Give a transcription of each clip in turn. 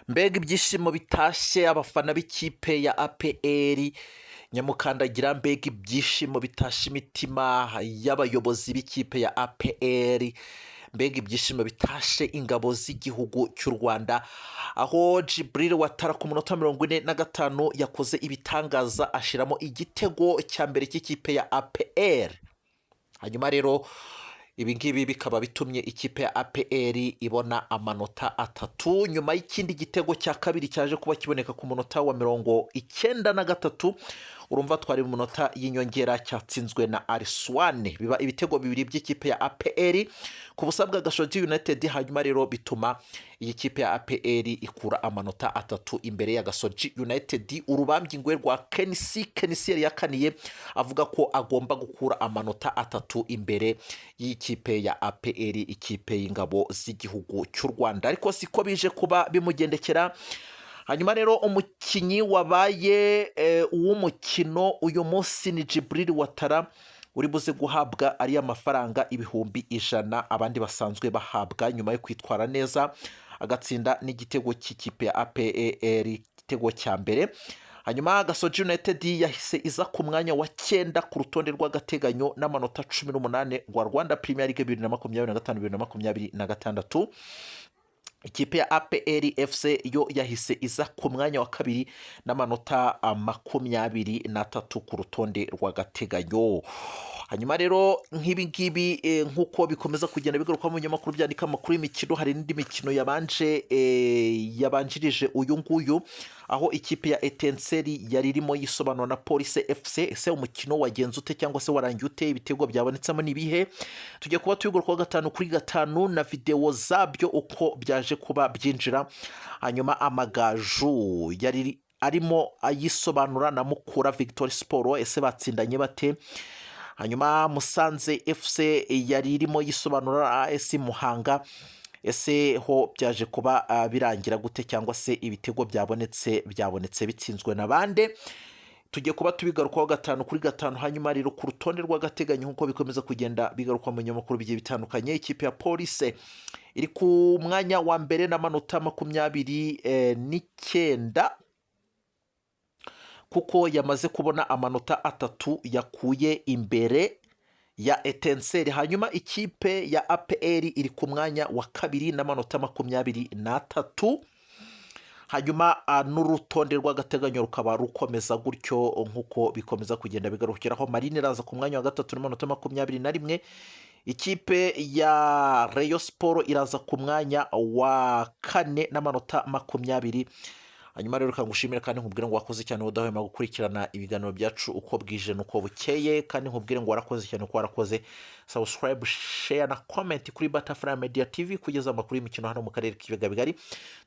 Mbega ibyishimo bitashe abafana b'ikipe ya APR nyamukandagira, mbega ibyishimo bitashe imitima y'abayobozi b'ikipe ya APR, mbega ibyishimo bitashe ingabo z'igihugu cy'u Rwanda, aho Dore Ouattara ku munota 45 yakoze ibitangaza ashiramo igitego cya mbere cy'ikipe ya APR. Hanyuma rero ibi ngibi bikaba bitumye ikipe ya APR ibona amanota 3 nyuma y'ikindi gitego cya kabiri cyaje kuba kiboneka ku munota wa 93. Urumva twari mu munota y'inyongera cyatsinzwe na Arswane, biba ibitego bibiri by'ikipe ya APR ku busa bwa Gasogi United. Hanyuma rero bituma iyi kipe ya APR ikura amanota 3 imbere ya Gasogi United. Urubambyingwe rwa Kenisi yari yakaniye avuga ko agomba gukura amanota 3 imbere y'ikipe ya APR, ikipe y'ingabo z'igihugu cy'u Rwanda, ariko siko bije kuba bimugendekera. Hanyuma rero umukinyi wabaye uw'umukino uyu munsi ni Dore Ouattara, uri buze guhabwa ari amafaranga ibihumbi 100 abandi basanzwe bahabwa nyuma yo kwitwara neza agatsinda n'igitego cy'ikipe ya APR, igitego cya mbere. Hanyuma Gasogi United yahise iza ku mwanya wa 9 ku rutonde rw'agateganyo n'amanota 18 rwa Rwanda Premier League 2025-2026. Ikipe ya APR FC yo yahise iza ku mwanya wa 2 n'amanota 23 ku rutonde rw'agateganyo. Hanyuma rero nk'ibi ngibi nk'uko bikomeza kugenda bigaruka mu nyamakuru byandika amakuru y'imikino, hari n'indi mikino yabanjirije uyu nguyu, aho ikipe ya Itsinzemo yari irimo yisobanura na Police FC. Ese umukino wagenze ute cyangwa se warangiye ute? Ibitego byabonetsemo nibihe? Tujye kuba tubigaruka 5-5 na video zabyo uko byaje kuba byinjira. Hanyuma amagaju yari arimo ayisobanura na Mukura Victory Sport, ese batsindanye bate? Hanyuma Musanze FC yari irimo yisobanura AS Muhanga, ese ho byaje kuba birangira gute cyangwa se ibitego byabonetse bitsinzwe na bande? Tujye kuba tubigarukaho 5-5. Hanyuma rero ku rutonde rw'agateganyo nk'uko bikomeza kugenda bigaruka mu nyamakuru bigiye bitandukanye, ikipe ya Police iri ku mwanya wa mbere n'amanota 29 kuko yamaze kubona amanota 3 yakuye imbere ya Itsinzemo. Hanyuma ikipe ya APR iri ku mwanya wa 2 n'amanota 23. Hanyuma n'urutonde rw'agateganyo rukaba rukomeza gutyo nk'uko bikomeza kugenda bigarukiraho. Marine iraza ku mwanya wa 3 n'amanota 21. Ikipe ya Rayon Sport iraza ku mwanya wa 4 n'amanota 20. Hanyuma rero kangushimira kandi nkubwire ngo wakoze cyane udahwema gukurikirana ibiganiro byacu uko bwije nuko bukeye, kandi nkubwire ngo warakoze cyane uko warakoze. Subscribe, share na comment kuri Butterfly Media TV kugeza amakuru y'imikino hano mu karere k'ibiyaga bigari.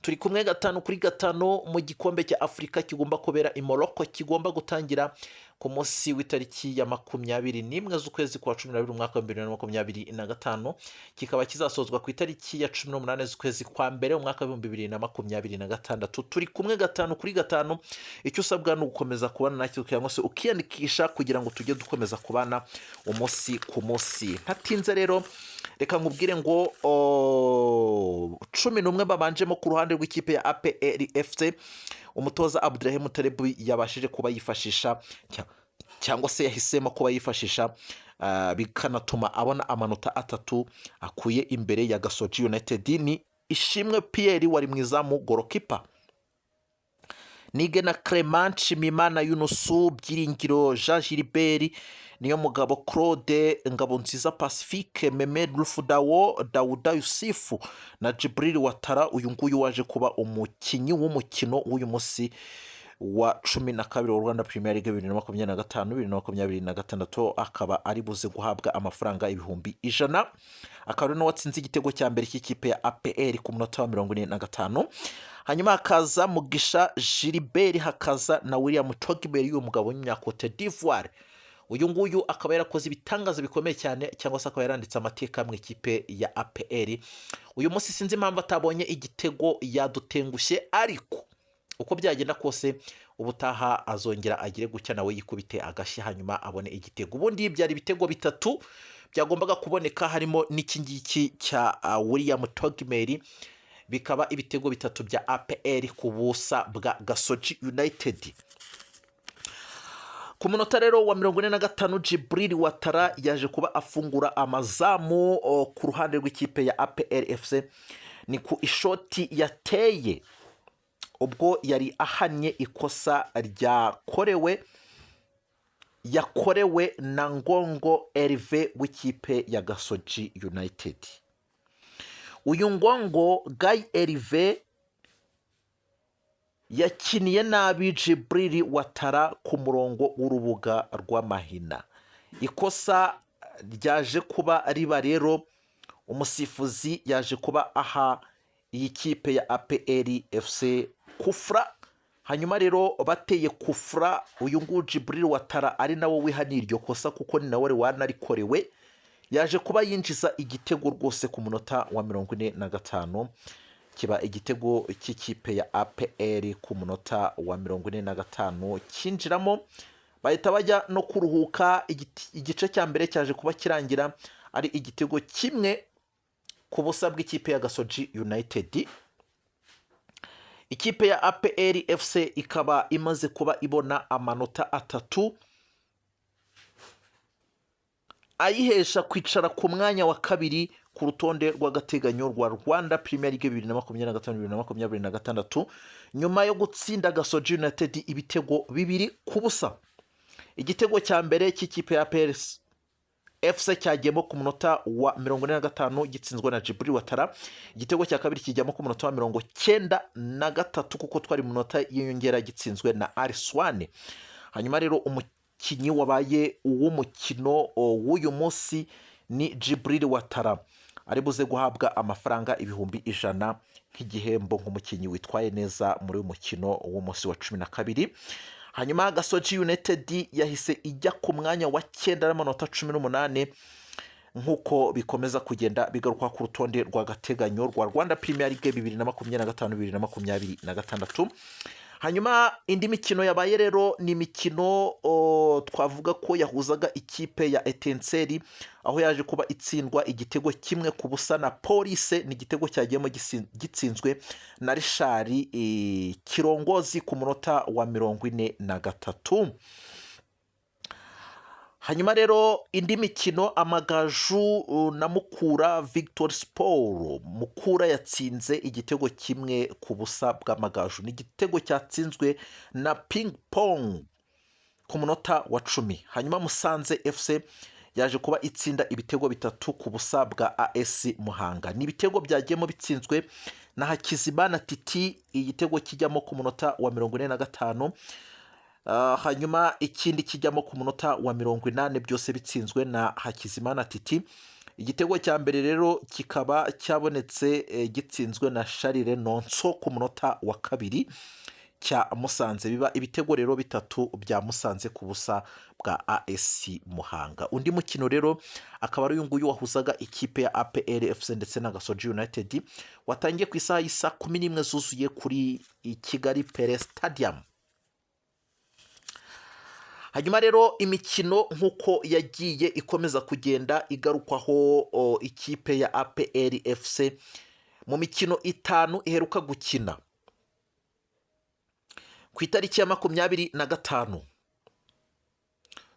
Turi kumwe 5-5 mu gikombe cya Afurika kigomba kubera i Morocco, kigomba gutangira ku munsi w'itariki ya 21 z'ukwezi kwa 12 umwaka wa 2025, kikaba kizasozwa ku itariki ya 18 z'ukwezi kwa mbere umwaka wa 2026. Turi kumwe 5-5. Icyo usabwa ni ugukomeza kubana natwe cyangwa se ukiyandikisha kugira ngo tujye dukomeza kubana umunsi ku munsi. Ntatinze rero reka nkubwire ngo 11 babanjemo ku ruhande rw'ikipe ya APR FC. Umutoza Abdurrahim Tarebu yabashije kuba yifashisha cyangwa se yahisemo kuba yifashisha bikanatuma abona amanota 3 akuye imbere ya Gasogi United. Ni Ishimwe Pierre wari mwizamu goalkeeper, Nigena Clement, Shimimana Yunusu, Byiringiro Jean Gilbert, niyo mugabo Claude, Ngabonziza Pacifique, Mehmed Rufudawo, Dawuda Yusufu na Dore Ouattara. Uyu nguyu waje kuba umukinyi w'umukino w'uyu munsi wa 12 wa Rwanda Premier League 2025-2026, akaba ari buze guhabwa amafaranga ibihumbi 100. Akaba no watsinze igitego cya mbere cy'ikipe ya APR ku munota wa 45. Hanyuma hakaza Mugisha Gilbert, hakaza na William Togibert, uyu mugabo w'Cote d'Ivoire. Uyu nguyu akaba yarakoze ibitangaza bikomeye cyane cyangwa se akaba yaranditse amateka mu ikipe ya APR. Uyu munsi sinzi impamvu atabonye igitego yadutengushye, ariko uko byagenda kose ubutaha azongera agire gucya nawe yikubite agashyi hanyuma abone igitego. Ubundi byari ibitego 3 byagombaga kuboneka, harimo n'iki ngiki cya William Togibert bikaba ibitego bitatu bya APR ku busa bwa Gasogi United. Ku munota rero wa 45 Djibril Ouattara yaje kuba afungura amazamu ku ruhande rw'ikipe ya APR FC, ni ku ishoti yateye ubwo yari ahanye ikosa yakorewe na Ngongo Herve w'ikipe ya Gasogi United. Uyu Ngongo Guy Herve yakiniye nabi Djibril Ouattara ku murongo w'urubuga rw'amahina. Ikosa ryaje kuba riba rero, umusifuzi yaje kuba aha iyi kipe ya APR FC kufra. Hanyuma rero bateye kufra, uyu nguyu Djibril Ouattara ari nawe wihanira iryo kosa kuko ni nawe wanarikorewe, yaje kuba yinjiza igitego rwose ku munota wa 45, kiba igitego cy'ikipe ya APR ku munota wa 45 kinjiramo. Bahita bajya no kuruhuka, igice cya mbere cyaje kuba kirangira ari igitego kimwe ku busa bw'ikipe ya Gasogi United. Ikipe ya APR FC ikaba imaze kuba ibona amanota 3 ayihesha kwicara ku mwanya wa kabiri ku rutonde rw'agateganyo rwa Rwanda Premier League 2025-2026 nyuma yo gutsinda Gasogi United ibitego 2 ku busa. Igitego cya mbere cy'ikipe ya APR FC cyagiyemo ku munota wa 45 gitsinzwe na Djibril Ouattara. Igitego cya kabiri kijyamo ku munota wa 93 kuko twari mu munota y'inyongera gitsinzwe na Arswane. Hanyuma rero umukinnyi wabaye uw'umukino w'uyu munsi ni Djibril Ouattara, ari buze guhabwa amafaranga 100,000 nk'igihembo nk'umukinnyi witwaye neza muri uyu mukino w'umunsi wa 12. Hanyuma Gasogi United yahise ijya ku mwanya wa 9 n'amanota 18 nk'uko bikomeza kugenda bigaruka ku rutonde rw'agateganyo rwa Rwanda Premier League 2025-2026. Hanyuma indi mikino yabaye rero ni imikino twavuga ko yahuzaga ikipe ya Itsinzemo, aho yaje kuba itsindwa igitego kimwe ku busa na Police. Ni igitego cyagiyemo gitsinzwe na Richard Kirongozi ku munota wa 43. Hanyuma rero indi mikino, Amagaju na Mukura Victory Sport. Mukura yatsinze igitego kimwe ku busa bw'Amagaju, ni igitego cyatsinzwe na Ping Pong ku munota wa 10. Hanyuma Musanze FC yaje kuba itsinda ibitego 3 ku busa bwa AS Muhanga. Ni ibitego byagiyemo bitsinzwe na Hakizimana Titi, igitego kijyamo ku munota wa 45. Hanyuma ikindi kijyamo ku munota wa 80, byose bitsinzwe na Hakizimana Titi. Igitego cya mbere rero kikaba cyabonetse gitsinzwe na Charles Nonso ku munota wa 2 cya Musanze. Biba ibitego rero 3 bya Musanze ku busa bwa AS Muhanga. Undi mukino rero akaba ari uyu nguyu wahuzaga ikipe ya APR FC ndetse na Gasogi United, watangiye ku isaha y'isa 11 zuzuye kuri Kigali Pele Stadium. Hanyuma rero imikino nk'uko yagiye ikomeza kugenda igarukwaho ikipe ya APR FC mu mikino 5 iheruka gukina. Ku itariki ya 25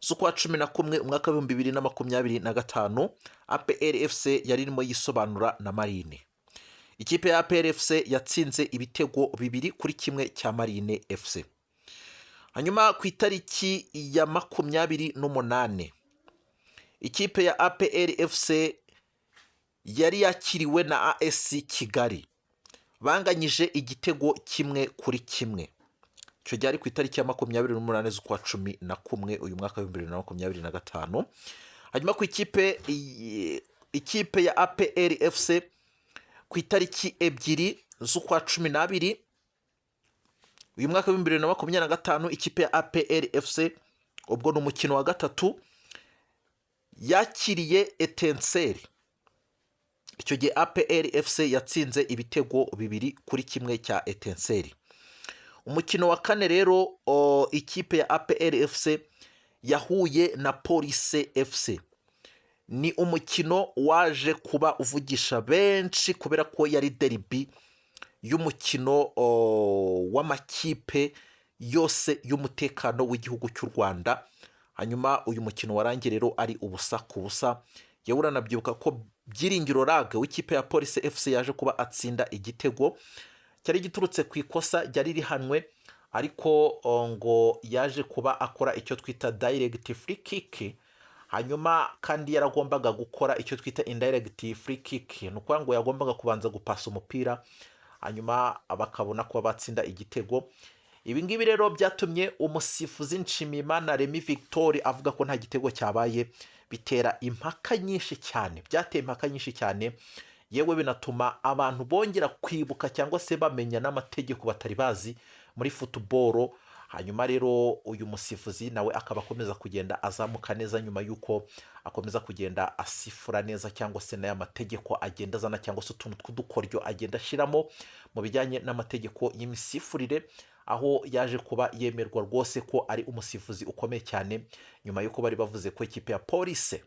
z'ukwa 11 umwaka wa 2025, APR FC yari irimo yisobanura na Marine. Ikipe ya APR FC yatsinze ibitego 2-1 cya Marine FC. Hanyuma ku itariki ya 28 ikipe ya APR FC yari yakiriwe na AS Kigali, banganyije igitego 1-1. Cyo cyari ku itariki ya 28 z'ukwa 11 uyu mwaka wa 2025. Hanyuma ku ikipe ya APR FC ku itariki 2 z'ukwa 12 uyu mwaka wa 2025, ikipe ya APR FC ubwo ni umukino wa gatatu yakiriye Itsinzemo. Icyo gihe APR FC yatsinze ibitego 2-1 cya Itsinzemo. Umukino wa kane rero ikipe ya APR FC yahuye na Police FC. Ni umukino waje kuba uvugisha benshi kubera ko yari derby y'umukino w'amakipe yose y'umutekano w'igihugu cy'u Rwanda. Hanyuma uyu mukino warangiye rero ari ubusa ku busa. yewe uranabyibuka ko Byiringiro Rage w'ikipe ya Police FC yaje kuba atsinda igitego cyari giturutse ku ikosa ryari rihanwe, ariko ngo yaje kuba akora icyo twita direct free kick. Hanyuma kandi yaragombaga gukora icyo twita indirect free kick, ni ukuvuga ngo yagombaga kubanza gupasa umupira hanyuma bakabona kuba batsinda igitego. Ibi ngibi rero byatumye umusifuzi Nshimiyimana Remy Victoire avuga ko nta gitego cyabaye, bitera impaka nyinshi cyane, byateye impaka nyinshi cyane, yewe binatuma abantu bongera kwibuka cyangwa se bamenya n'amategeko batari bazi muri football. Hanyuma rero uyu musifuzi nawe akaba akomeza kugenda azamuka neza nyuma y'uko akomeza kugenda asifura neza, cyangwa se n'aya mategeko agenda azana, cyangwa se utuntu tw'udukoryo agenda ashyiramo mu bijyanye n'amategeko y'imisifurire, aho yaje kuba yemerwa rwose ko ari umusifuzi ukomeye cyane, nyuma y'uko bari bavuze ko ikipe ya Police,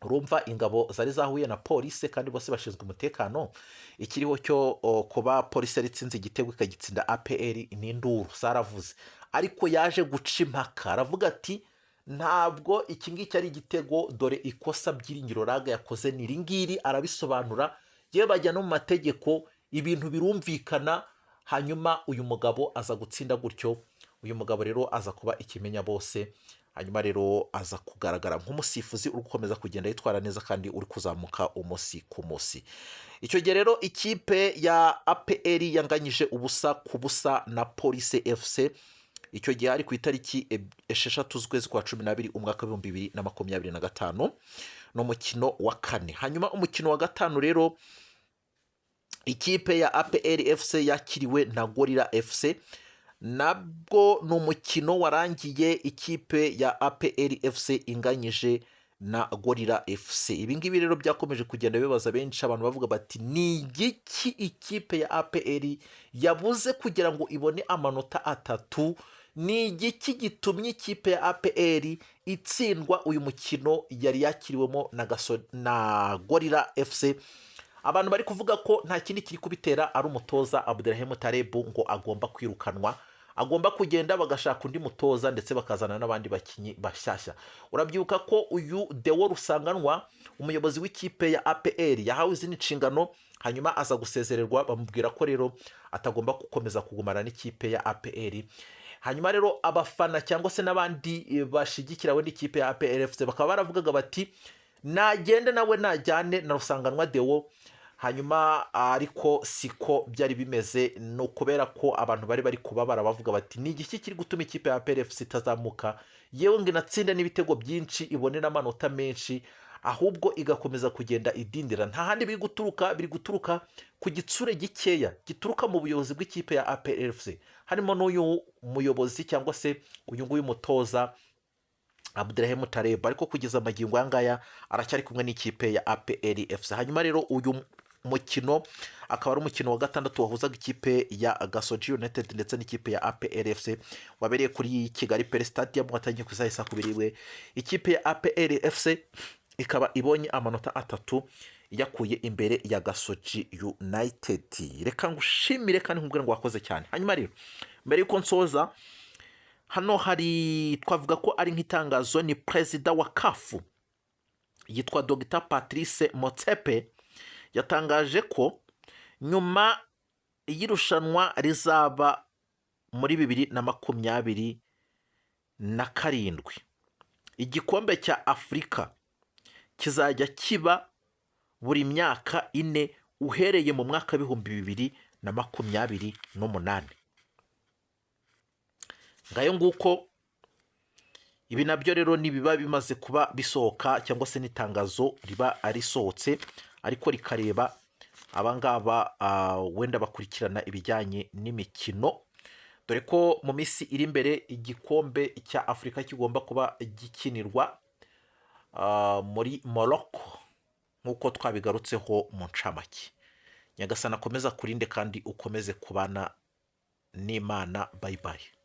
urumva ingabo zari zahuye na Police kandi bose bashinzwe umutekano, ikiriho cyo kuba Police yaritsinze igitego ikagitsinda APR n'induru zaravuze, ariko yaje guca impaka aravuga ati ntabwo iki ngiki ari igitego, dore ikosa Byiringiro Rage yakoze ni ringiri, arabisobanura yewe bajya no mu mategeko, ibintu birumvikana. Hanyuma uyu mugabo aza gutsinda gutyo, uyu mugabo rero aza kuba ikimenya bose, hanyuma rero aza kugaragara nk'umusifuzi uri gukomeza kugenda yitwara neza kandi uri kuzamuka umunsi ku munsi. Icyo gihe rero ikipe ya APR yanganyije ubusa ku busa na Police FC, icyo gihe ari ku itariki 6 z'ukwezi kwa 12 umwaka wa 2025, ni umukino wa kane. Hanyuma umukino wa gatanu rero ikipe ya APR FC yakiriwe na Gorilla FC, nabwo ni umukino warangiye ikipe ya APR FC inganyije na Gorilla FC. Ibi ngibi rero byakomeje kugenda bibaza benshi, abantu bavuga bati ni igiki ikipe ya APR yabuze kugira ngo ibone amanota atatu, ni igiki gitumye ikipe ya APR itsindwa uyu mukino yari yakiriwemo na Gorilla FC. Abantu bari kuvuga ko nta kindi kiri kubitera ari umutoza Abdurahim Tarebu, ngo agomba kwirukanwa, agomba kugenda bagashaka undi mutoza ndetse bakazana n'abandi bakinyi bashyashya. Urabyibuka ko uyu Dore Rusanganwa, umuyobozi w'ikipe ya APR, yahawe izindi nshingano hanyuma aza gusezererwa, bamubwira ko rero atagomba gukomeza kugumana n'ikipe ya APR. Hanyuma rero abafana cyangwa se n'abandi bashigikirawe n'ikipe ya APR FC bakaba baravugaga bati nagende nawe najyane na Rusanganwa Deo. Hanyuma ariko siko byari bimeze, no kubera ko abantu bari kubabara bavuga bati ni igiki kiri gutuma ikipe ya APR FC itazamuka, yewe ngo inatsinde n'ibitego byinshi ibone n'amanota menshi, ahubwo igakomeza kugenda idindira. Nta handi biri guturuka ku gitsure gikeya gituruka mu buyobozi bw'ikipe ya APR FC, harimo n'uyu muyobozi cyangwa se uyu nguyu mutoza Abdurahim Tarebu, ariko kugeza amagingo aya ngaya aracyari kumwe n'ikipe ya APR FC. Hanyuma rero uyu mukino akaba ari umukino wa gatandatu wahuzaga ikipe ya Gasogi United ndetse n'ikipe ya APR FC, wabereye kuri Kigali Pele Stadium, watangiye ku isaha 2:00. Ikipe ya APR FC ikaba ibonye amanota atatu yakuye imbere ya Gasogi United. Reka ngushimire kandi nkubwire ngo wakoze cyane. Hanyuma rero mbere yuko nsoza, hano hari twavuga ko ari nk'itangazo, ni perezida wa CAF yitwa Dr Patrice Motsepe yatangaje ko nyuma y'irushanwa rizaba muri 2027 igikombe cya Afurika kizajya kiba buri myaka 4 uhereye mu mwaka wa 2028. ngayo nguko ibi nabyo rero nibiba bimaze kuba bisohoka, cyangwa se n'itangazo riba arisohotse ariko rikareba abangaba wenda bakurikirana ibijyanye n'imikino, dore ko mu minsi iri imbere igikombe cya Afurika kigomba kuba gikinirwa muri Morocco nk'uko twabigarutseho mu ncamake. Nyagasana akomeza kurinde kandi ukomeze kubana n'Imana. Bye bye.